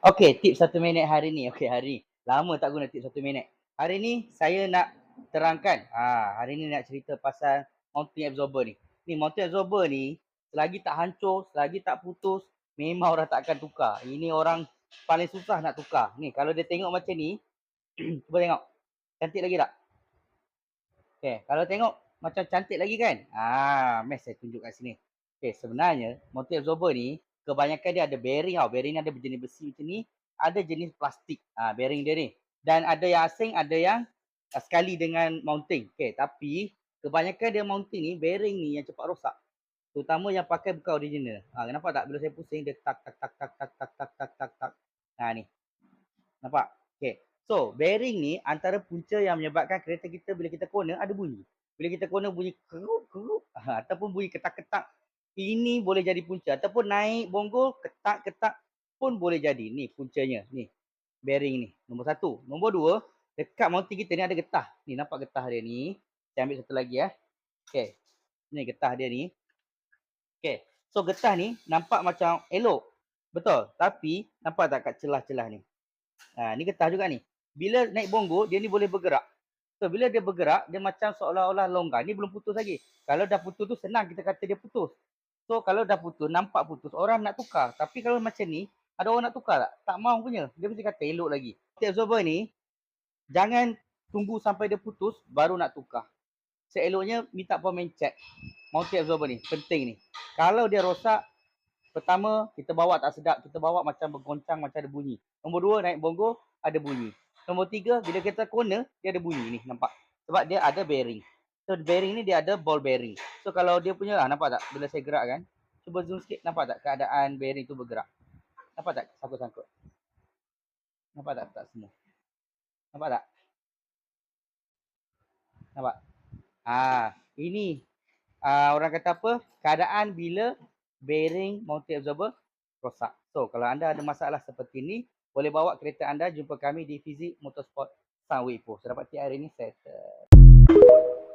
Okey, tips 1 minit hari ni. Okey, hari ni. Lama tak guna tips 1 minit. Hari ni saya nak terangkan, hari ni nak cerita pasal mounting absorber ni. Ni mounting absorber ni, selagi tak hancur, selagi tak putus, memang orang tak akan tukar. Ini orang paling susah nak tukar. Ni kalau dia tengok macam ni, cuba tengok. Cantik lagi tak? Okey, kalau tengok macam cantik lagi kan? Mesh saya tunjuk kat sini. Okey, sebenarnya mounting absorber ni kebanyakan dia ada bearing tau. Bearing ni ada berjenis besi macam ni, ada jenis plastik. Bearing dia ni. Dan ada yang asing, ada yang sekali dengan mounting. Okey, tapi kebanyakan dia mounting ni, bearing ni yang cepat rosak. Terutama yang pakai bukan original. Nampak tak bila saya pusing dia tak tak tak tak tak tak tak tak tak tak. Ni. Nampak? Okey. So, bearing ni antara punca yang menyebabkan kereta kita bila kita corner ada bunyi. Bila kita corner bunyi keruk-keruk ataupun bunyi ketak-ketak. Ini boleh jadi punca. Ataupun naik bonggol, ketak-ketak pun boleh jadi. Ni puncanya. Ni. Bearing ni. Nombor 1. Nombor 2, dekat mounting kita ni ada getah. Ni nampak getah dia ni. Saya ambil satu lagi . Okey. Ni getah dia ni. Okey. So, getah ni nampak macam elok. Betul. Tapi, nampak tak kat celah-celah ni? Ni getah juga ni. Bila naik bonggol, dia ni boleh bergerak. So, bila dia bergerak, dia macam seolah-olah longgar. Ni belum putus lagi. Kalau dah putus tu senang kita kata dia putus. So, kalau dah putus, nampak putus, orang nak tukar. Tapi kalau macam ni, ada orang nak tukar tak? Tak mahu punya. Dia mesti kata elok lagi. Mounting absorber ni, jangan tunggu sampai dia putus, baru nak tukar. Seeloknya, minta powerman check mounting absorber ni. Penting ni. Kalau dia rosak, pertama, kita bawa tak sedap. Kita bawa macam bergoncang, macam ada bunyi. Nombor 2, naik bonggol, ada bunyi. Nombor 3, bila kita corner, dia ada bunyi ni, nampak? Sebab dia ada bearing. So, bearing ni dia ada ball bearing. So, kalau dia punya, nampak tak? Bila saya gerak kan, cuba zoom sikit, nampak tak keadaan bearing tu bergerak? Nampak tak? Sangkut-sangkut. Nampak tak? Tak semua. Nampak tak? Nampak? Ini orang kata apa? Keadaan bila bearing mounting absorber rosak. So, kalau anda ada masalah seperti ini, boleh bawa kereta anda jumpa kami di Fizik Motorsport Sunway Ipoh. Saya dapat tiap hari ini settle.